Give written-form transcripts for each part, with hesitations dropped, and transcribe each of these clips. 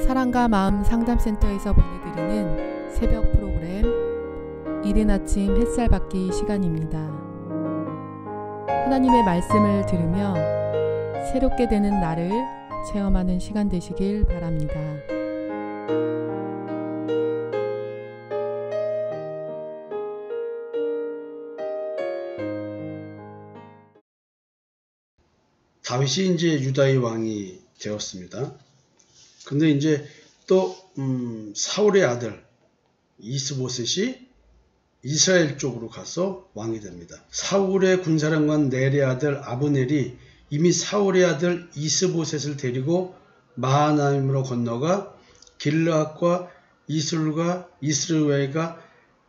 사랑과 마음 상담센터에서 보내드리는 새벽 프로그램 이른 아침 햇살 받기 시간입니다. 하나님의 말씀을 들으며 새롭게 되는 나를 체험하는 시간 되시길 바랍니다. 다윗이 이제 유다의 왕이 되었습니다. 근데 이제 또 사울의 아들 이스보셋이 이스라엘 쪽으로 가서 왕이 됩니다. 사울의 군사령관 넬의 아들 아브넬이 이미 사울의 아들 이스보셋을 데리고 마하나임으로 건너가 길르앗과 이술과 이스르웨가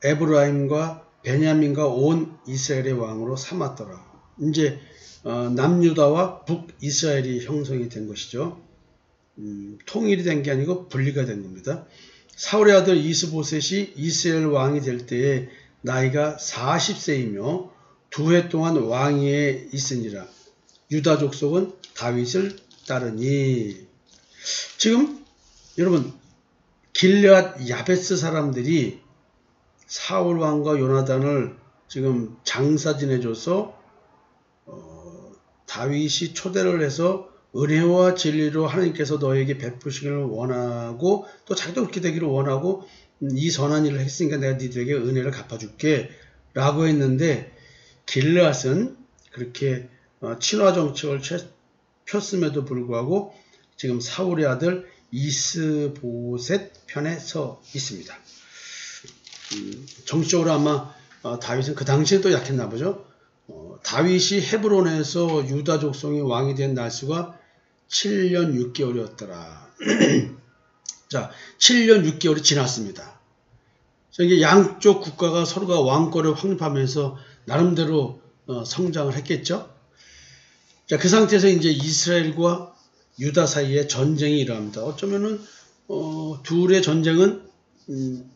에브라임과 베냐민과 온 이스라엘의 왕으로 삼았더라. 이제 남유다와 북이스라엘이 형성이 된 것이죠. 통일이 된 게 아니고 분리가 된 겁니다. 사울의 아들 이스보셋이 이스라엘 왕이 될 때에 나이가 40세이며 2해 동안 왕위에 있으니라. 유다 족속은 다윗을 따르니. 지금 여러분 길르앗 야베스 사람들이 사울 왕과 요나단을 지금 장사 지내줘서 다윗이 초대를 해서 은혜와 진리로 하나님께서 너에게 베푸시기를 원하고 또 자기도 그렇게 되기를 원하고 이 선한 일을 했으니까 내가 니들에게 은혜를 갚아줄게 라고 했는데 길르앗은 그렇게 친화 정책을 폈음에도 불구하고 지금 사울의 아들 이스보셋 편에 서 있습니다. 정치적으로 아마 다윗은 그 당시에 또 약했나 보죠. 다윗이 헤브론에서 유다 족속이 왕이 된 날수가 7년 6개월이었더라. 자, 7년 6개월이 지났습니다. 이게 양쪽 국가가 서로가 왕권을 확립하면서 나름대로 성장을 했겠죠. 자, 그 상태에서 이제 이스라엘과 유다 사이에 전쟁이 일어납니다. 어쩌면은 둘의 전쟁은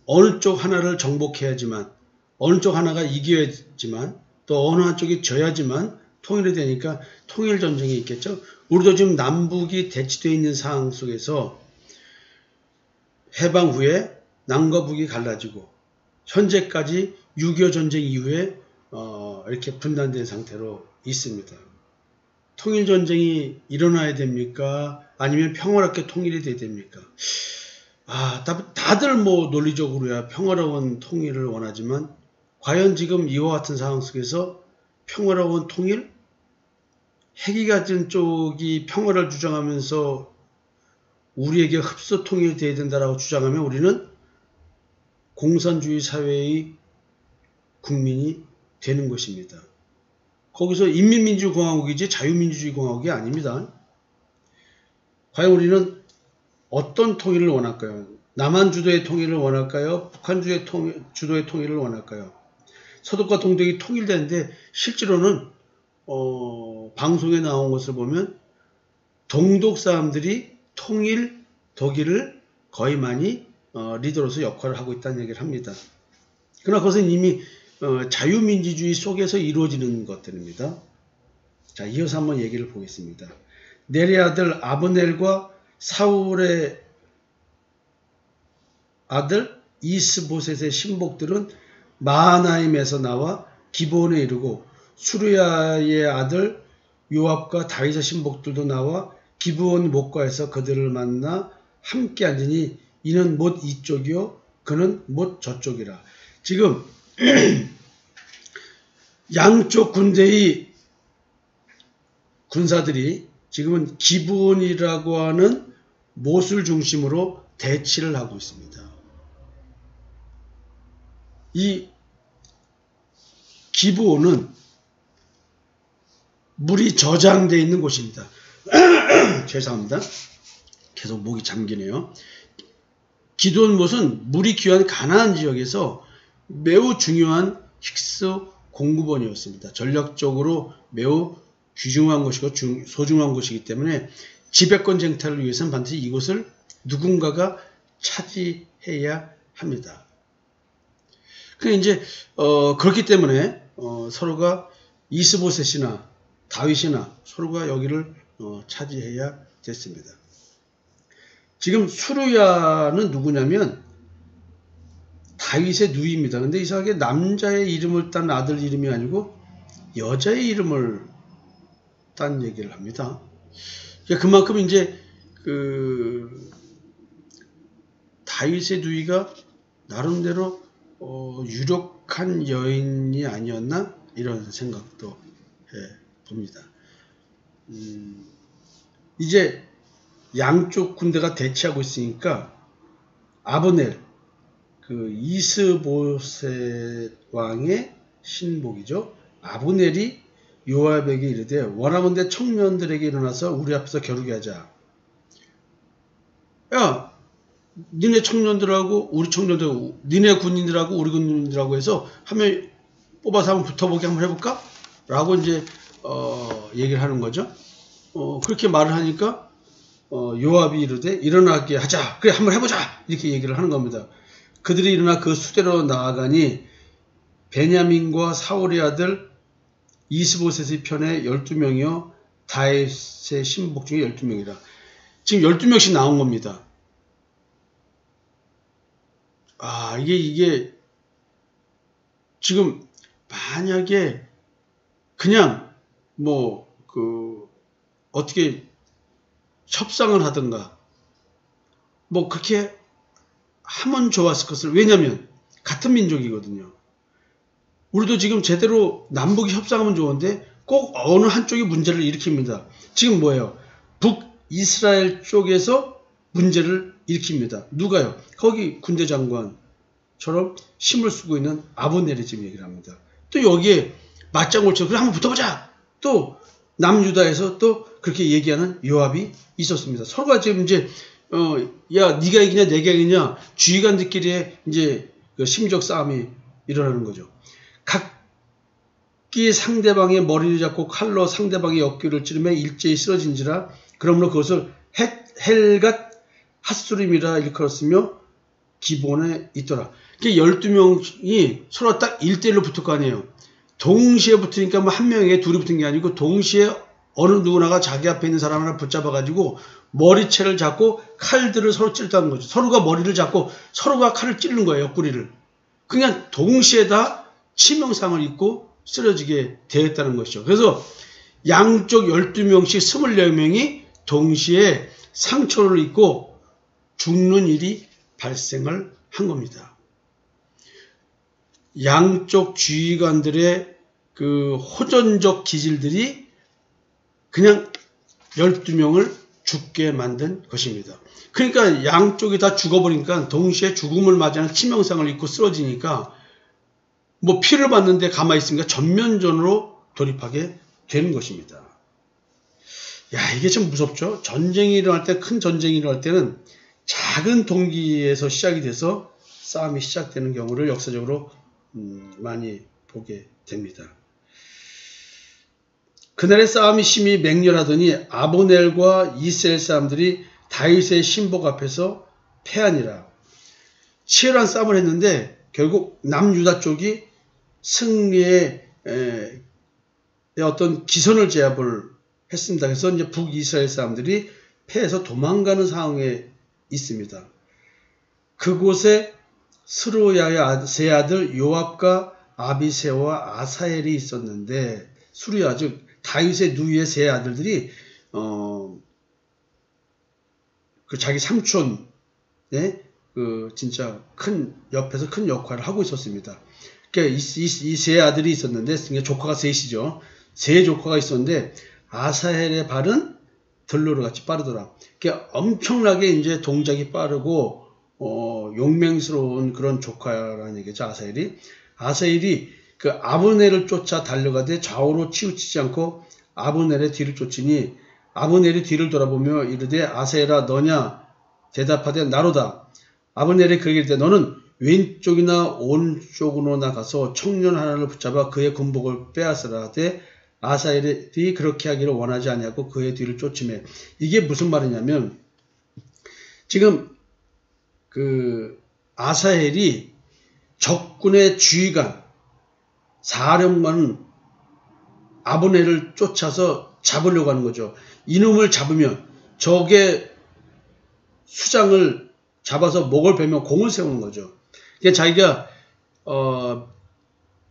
어느 쪽 하나를 정복해야지만, 어느 쪽 하나가 이겨야지만, 또 어느 한쪽이 져야지만 통일이 되니까 통일 전쟁이 있겠죠. 우리도 지금 남북이 대치되어 있는 상황 속에서 해방 후에 남과 북이 갈라지고 현재까지 6.25 전쟁 이후에 이렇게 분단된 상태로 있습니다. 통일 전쟁이 일어나야 됩니까? 아니면 평화롭게 통일이 돼야 됩니까? 다들 뭐 논리적으로야 평화로운 통일을 원하지만 과연 지금 이와 같은 상황 속에서 평화로운 통일? 핵이 가진 쪽이 평화를 주장하면서 우리에게 흡수 통일이 돼야 된다라고 주장하면 우리는 공산주의 사회의 국민이 되는 것입니다. 거기서 인민민주공화국이지 자유민주주의 공화국이 아닙니다. 과연 우리는 어떤 통일을 원할까요? 남한 주도의 통일을 원할까요? 북한 주도의 통일을 원할까요? 서독과 동독이 통일되는데 실제로는 방송에 나온 것을 보면 동독 사람들이 통일 독일을 거의 많이 리더로서 역할을 하고 있다는 얘기를 합니다. 그러나 그것은 이미 자유민주주의 속에서 이루어지는 것들입니다. 자, 이어서 한번 얘기를 보겠습니다. 넬의 아들 아브넬과 사울의 아들 이스보셋의 신복들은 마하나임에서 나와 기브온에 이르고 수르야의 아들 요압과 다윗의 신복들도 나와 기브온 목가에서 그들을 만나 함께 앉으니 이는 못 이쪽이요 그는 못 저쪽이라. 지금 양쪽 군대의 군사들이 지금은 기브온이라고 하는 못을 중심으로 대치를 하고 있습니다. 이 기브온은 물이 저장되어 있는 곳입니다. 죄송합니다. 계속 목이 잠기네요. 기브온 못은 물이 귀한 가나안 지역에서 매우 중요한 힉스 공급원이었습니다. 전략적으로 매우 귀중한 것이고 소중한 곳이기 때문에 지배권 쟁탈을 위해서는 반드시 이곳을 누군가가 차지해야 합니다. 이제 그렇기 때문에 서로가 이스보셋이나 다윗이나 서로가 여기를 차지해야 됐습니다. 지금 수르야는 누구냐면 다윗의 누이입니다. 근데 이상하게 남자의 이름을 딴 아들 이름이 아니고 여자의 이름을 딴 얘기를 합니다. 그만큼 이제 다윗의 누이가 나름대로 유력한 여인이 아니었나 이런 생각도 해 봅니다. 이제 양쪽 군대가 대치하고 있으니까 아브넬 이스보셋 왕의 신복이죠. 아브넬이 요압에게 이르되 원하건대 청년들에게 일어나서 우리 앞에서 겨루게 하자. 야, 니네 청년들하고 우리 청년들하고 니네 군인들하고 우리 군인들하고 해서 한명 뽑아서 한번 붙어보게 한번 해볼까? 라고 이제 얘기를 하는 거죠. 그렇게 말을 하니까 요압이 이르되 일어나게 하자. 그래 한번 해보자. 이렇게 얘기를 하는 겁니다. 그들이 일어나 그 수대로 나아가니 베냐민과 사울의 아들 이스보셋의 편에 12명이요 다윗의 신복 중에 12명이라. 지금 12명씩 나온 겁니다. 이게 지금 만약에 그냥 어떻게 협상을 하든가 그렇게 하면 좋았을 것을. 왜냐면 같은 민족이거든요. 우리도 지금 제대로 남북이 협상하면 좋은데 꼭 어느 한쪽이 문제를 일으킵니다. 지금 뭐예요? 북이스라엘 쪽에서 문제를 일으킵니다. 누가요? 거기 군대 장관처럼 힘을 쓰고 있는 아브넬이 지금 얘기를 합니다. 또 여기에 맞장구를 쳐서 그래 한번 붙어보자. 또 남유다에서 또 그렇게 얘기하는 요압이 있었습니다. 서로가 지금 이제 야 네가 이기냐 내가 이기냐 주의관들끼리의 이제 심적 싸움이 일어나는 거죠. 각기 상대방의 머리를 잡고 칼로 상대방의 어깨를 찌르며 일제히 쓰러진지라. 그러므로 그것을 헬갓 핫수림이라 일컬었으며 기본에 있더라. 12명이 서로 딱 1대1로 붙을 거 아니에요. 동시에 붙으니까 한 명에게 둘이 붙은 게 아니고 동시에 어느 누구나가 자기 앞에 있는 사람 하나 붙잡아가지고 머리채를 잡고 칼들을 서로 찔다는 거죠. 서로가 머리를 잡고 서로가 칼을 찌르는 거예요. 옆구리를. 그냥 동시에 다 치명상을 입고 쓰러지게 되었다는 것이죠. 그래서 양쪽 12명씩 24명이 동시에 상처를 입고 죽는 일이 발생을 한 겁니다. 양쪽 지휘관들의 호전적 기질들이 그냥 12명을 죽게 만든 것입니다. 그러니까 양쪽이 다 죽어버리니까 동시에 죽음을 맞이하는 치명상을 입고 쓰러지니까 피를 봤는데 가만히 있으니까 전면전으로 돌입하게 되는 것입니다. 이게 참 무섭죠. 전쟁이 일어날 때, 큰 전쟁이 일어날 때는 작은 동기에서 시작이 돼서 싸움이 시작되는 경우를 역사적으로 많이 보게 됩니다. 그날의 싸움이 심히 맹렬하더니 아브넬과 이스라엘 사람들이 다윗의 신복 앞에서 패하니라. 치열한 싸움을 했는데 결국 남유다 쪽이 승리의 어떤 기선을 제압을 했습니다. 그래서 이제 북이스라엘 사람들이 패해서 도망가는 상황에 있습니다. 그곳에 스루야의 세 아들 요압과 아비새와 아사엘이 있었는데, 수루야 즉 다윗의 누이의 세 아들들이 자기 삼촌의 진짜 옆에서 큰 역할을 하고 있었습니다. 그러니까 이 세 아들이 있었는데, 조카가 셋이죠. 세 조카가 있었는데 아사헬의 발은 들로르같이 빠르더라. 그러니까 엄청나게 이제 동작이 빠르고 용맹스러운 그런 조카라는 얘기죠. 아사헬이 그 아브넬을 쫓아 달려가되 좌우로 치우치지 않고 아브넬의 뒤를 쫓으니 아브넬이 뒤를 돌아보며 이르되 아사헬아 너냐? 대답하되 나로다. 아브넬이 그에게 이르되 너는 왼쪽이나 오른쪽으로 나가서 청년 하나를 붙잡아 그의 군복을 빼앗으라 하되 아사헬이 그렇게 하기를 원하지 아니하고 그의 뒤를 쫓으매. 이게 무슨 말이냐면 지금 그 아사헬이 적군의 지휘관 사령관 아브넬을 쫓아서 잡으려고 하는 거죠. 이놈을 잡으면 적의 수장을 잡아서 목을 베며 공을 세우는 거죠. 그러니까 자기가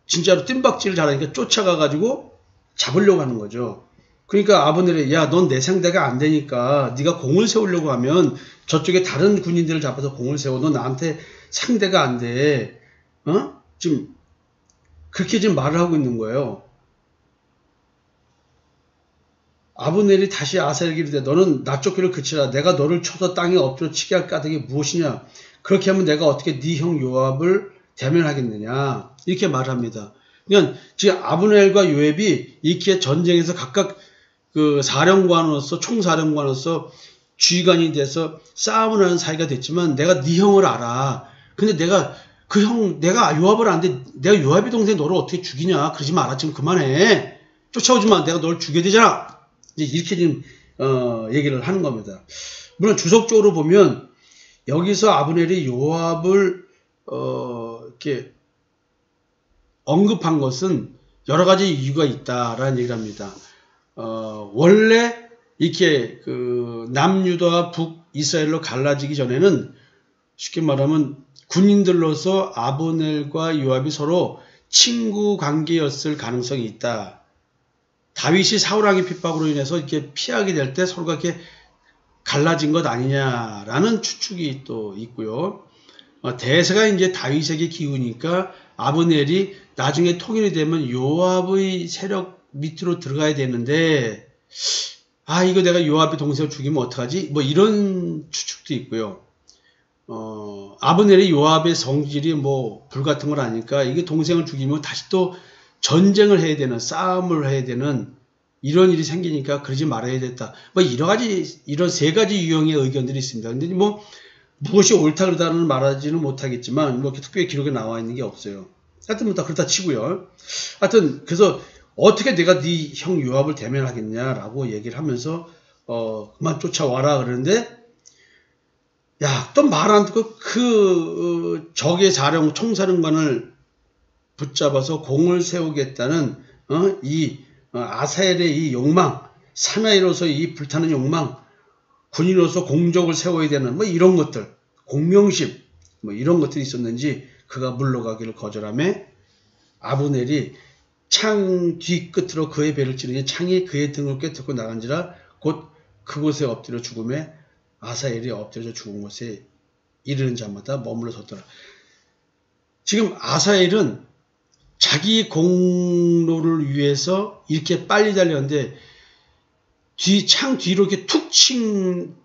진짜로 뜀박질을 잘하니까 쫓아가가지고 잡으려고 하는 거죠. 그러니까 아브넬이 야, 넌 내 상대가 안 되니까 네가 공을 세우려고 하면 저쪽에 다른 군인들을 잡아서 공을 세워. 너 나한테 상대가 안 돼. 지금 그렇게 지금 말을 하고 있는 거예요. 아브넬이 다시 아사엘에게 이르되 너는 나 쫓기를 그치라. 내가 너를 쳐서 땅에 엎드려 치게 할 까닭이 무엇이냐. 그렇게 하면 내가 어떻게 네 형 요압을 대면하겠느냐. 이렇게 말을 합니다. 그러니까 지금 아브넬과 요압이 이렇게 전쟁에서 각각 그 사령관으로서 총사령관으로서 주의관이 돼서 싸움을 하는 사이가 됐지만 내가 네 형을 알아. 근데 내가 내가 요압을 아는데 내가 요압의 동생 너를 어떻게 죽이냐. 그러지 마라. 지금 그만해. 쫓아오지 마. 내가 너를 죽여야 되잖아. 이렇게 지금 얘기를 하는 겁니다. 물론 주석적으로 보면 여기서 아브넬이 요압을 이렇게 언급한 것은 여러 가지 이유가 있다라는 얘기를 합니다. 원래 이렇게 그 남유다와 북이스라엘로 갈라지기 전에는 쉽게 말하면 군인들로서 아브넬과 요압이 서로 친구 관계였을 가능성이 있다. 다윗이 사울왕의 핍박으로 인해서 이렇게 피하게 될 때 서로가 이렇게 갈라진 것 아니냐라는 추측이 또 있고요. 대세가 이제 다윗에게 기우니까 아브넬이 나중에 통일이 되면 요압의 세력 밑으로 들어가야 되는데 이거 내가 요압의 동생을 죽이면 어떡하지? 뭐 이런 추측도 있고요. 아브넬이 요압의 성질이 뭐 불같은 걸 아니까 이게 동생을 죽이면 다시 또 전쟁을 해야 되는, 싸움을 해야 되는 이런 일이 생기니까 그러지 말아야 됐다. 뭐 이런 세 가지 유형의 의견들이 있습니다. 근데 뭐 무엇이 옳다 그르다는 말하지는 못하겠지만 뭐 특별히 기록에 나와 있는 게 없어요. 하여튼 뭐 다 그렇다 치고요. 하여튼 그래서 어떻게 내가 네 형 요압을 대면하겠냐라고 얘기를 하면서 그만 쫓아와라 그러는데 야, 또 말 안 듣고 그 적의 총사령관을 붙잡아서 공을 세우겠다는 이 아사엘의 이 욕망, 사나이로서 이 불타는 욕망, 군인으로서 공적을 세워야 되는 뭐 이런 것들, 공명심 뭐 이런 것들이 있었는지 그가 물러가기를 거절하며 아브넬이 창 뒤끝으로 그의 배를 찌르니 창이 그의 등을 꿰뚫고 나간지라 곧 그곳에 엎드려 죽음에 아사엘이 엎드려 죽은 곳에 이르는 자마다 머물러 섰더라. 지금 아사엘은 자기 공로를 위해서 이렇게 빨리 달렸는데 창 뒤로 이렇게 툭 친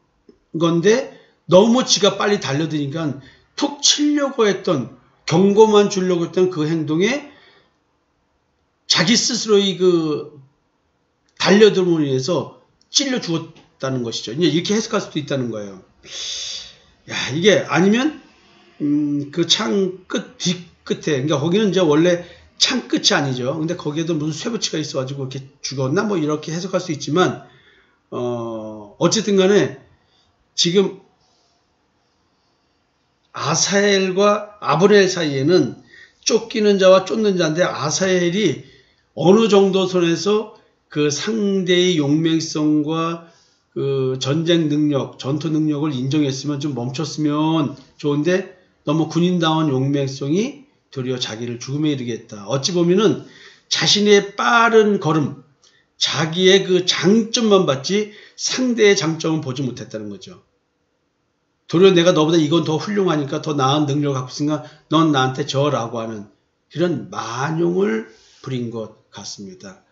건데 너무 지가 빨리 달려드니까 툭 치려고 했던 경고만 주려고 했던 그 행동에 자기 스스로의 그 달려들음으로 인해서 찔려 죽었다는 것이죠. 이제 이렇게 해석할 수도 있다는 거예요. 야, 이게 아니면 그 창 끝 뒤끝에 그러니까 거기는 이제 원래 창 끝이 아니죠. 근데 거기에도 무슨 쇠붙이가 있어가지고 이렇게 죽었나 뭐 이렇게 해석할 수 있지만 어쨌든 간에 지금 아사엘과 아브넬 사이에는 쫓기는 자와 쫓는 자인데 아사엘이 어느 정도 선에서 그 상대의 용맹성과 그 전쟁 능력, 전투 능력을 인정했으면 좀 멈췄으면 좋은데 너무 군인다운 용맹성이 도리어 자기를 죽음에 이르게 했다. 어찌 보면은 자신의 빠른 걸음, 자기의 그 장점만 봤지 상대의 장점은 보지 못했다는 거죠. 도리어 내가 너보다 이건 더 훌륭하니까 더 나은 능력을 갖고 있으니까 넌 나한테 져라고 하는 그런 만용을 부린 것 같습니다.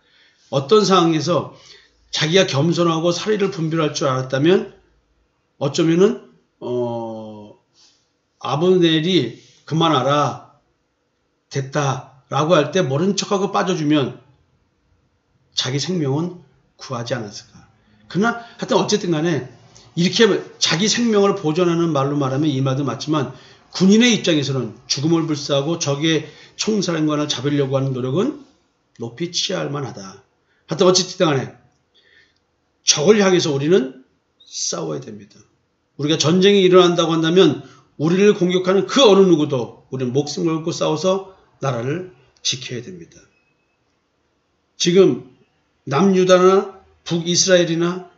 어떤 상황에서 자기가 겸손하고 사리를 분별할 줄 알았다면 어쩌면은 아브넬이 그만하라 됐다라고 할 때 모른 척하고 빠져주면 자기 생명은 구하지 않았을까. 그러나 하여튼 어쨌든 간에 이렇게 자기 생명을 보존하는 말로 말하면 이 말도 맞지만 군인의 입장에서는 죽음을 불사하고 적의 총사령관을 잡으려고 하는 노력은 높이 취할 만하다. 하여튼 어쨌든 간에 적을 향해서 우리는 싸워야 됩니다. 우리가 전쟁이 일어난다고 한다면 우리를 공격하는 그 어느 누구도 우리는 목숨을 걸고 싸워서 나라를 지켜야 됩니다. 지금 남유다나 북이스라엘이나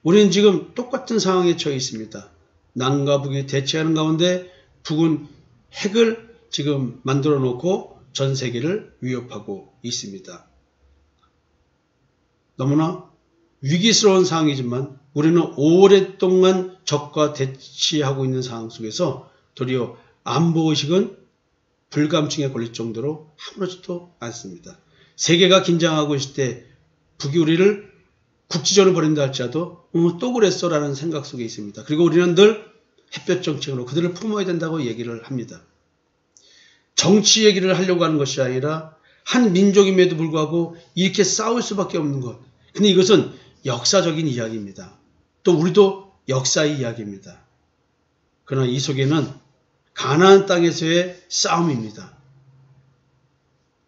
우리는 지금 똑같은 상황에 처해 있습니다. 남과 북이 대치하는 가운데 북은 핵을 지금 만들어 놓고 전 세계를 위협하고 있습니다. 너무나 위기스러운 상황이지만 우리는 오랫동안 적과 대치하고 있는 상황 속에서 도리어 안보의식은 불감증에 걸릴 정도로 아무렇지도 않습니다. 세계가 긴장하고 있을 때 북이 우리를 국지전을 벌인다 할지라도 또 그랬어 라는 생각 속에 있습니다. 그리고 우리는 늘 햇볕 정책으로 그들을 품어야 된다고 얘기를 합니다. 정치 얘기를 하려고 하는 것이 아니라 한 민족임에도 불구하고 이렇게 싸울 수밖에 없는 것. 근데 이것은 역사적인 이야기입니다. 또 우리도 역사의 이야기입니다. 그러나 이 속에는 가나안 땅에서의 싸움입니다.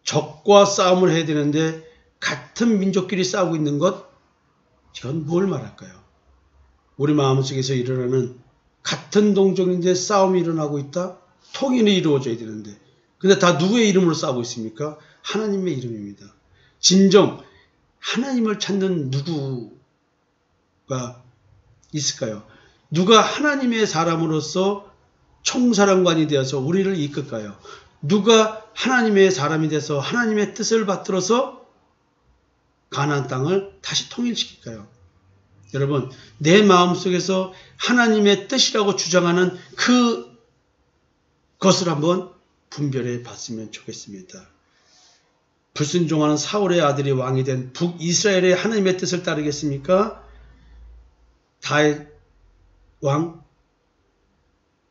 적과 싸움을 해야 되는데 같은 민족끼리 싸우고 있는 것, 이건 뭘 말할까요? 우리 마음속에서 일어나는 같은 동족인데 싸움이 일어나고 있다? 통일이 이루어져야 되는데 근데 다 누구의 이름으로 싸우고 있습니까? 하나님의 이름입니다. 진정 하나님을 찾는 누구가 있을까요? 누가 하나님의 사람으로서 총사령관이 되어서 우리를 이끌까요? 누가 하나님의 사람이 돼서 하나님의 뜻을 받들어서 가나안 땅을 다시 통일시킬까요? 여러분, 내 마음속에서 하나님의 뜻이라고 주장하는 그것을 한번 분별해 봤으면 좋겠습니다. 불순종하는 사울의 아들이 왕이 된 북이스라엘의 하나님의 뜻을 따르겠습니까? 다윗 왕,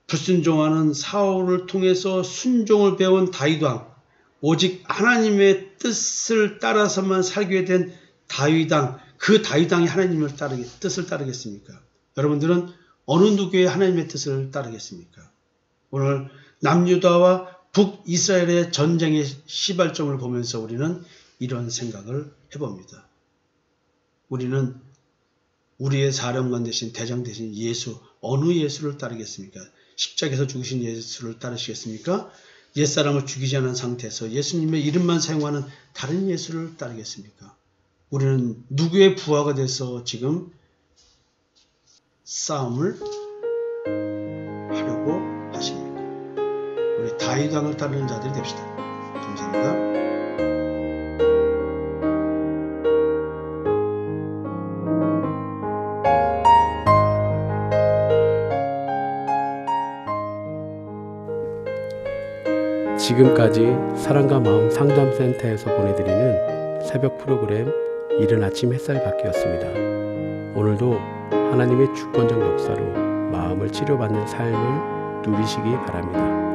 불순종하는 사울을 통해서 순종을 배운 다윗 왕, 오직 하나님의 뜻을 따라서만 살게 된 다윗 왕, 그 다윗 왕이 하나님의 뜻을 따르겠습니까? 여러분들은 어느 누구의 하나님의 뜻을 따르겠습니까? 오늘 남유다와 북이스라엘의 전쟁의 시발점을 보면서 우리는 이런 생각을 해봅니다. 우리는 우리의 사령관 대신 대장 대신 예수, 어느 예수를 따르겠습니까? 십자가에서 죽으신 예수를 따르시겠습니까? 옛사람을 죽이지 않은 상태에서 예수님의 이름만 사용하는 다른 예수를 따르겠습니까? 우리는 누구의 부하가 돼서 지금 싸움을 하려고 하십니까? 우리 다윗 왕을 따르는 자들이 됩시다. 감사합니다. 지금까지 사랑과 마음 상담센터에서 보내드리는 새벽 프로그램 이른 아침 햇살 받기였습니다. 오늘도 하나님의 주권적 역사로 마음을 치료받는 삶을 누리시기 바랍니다.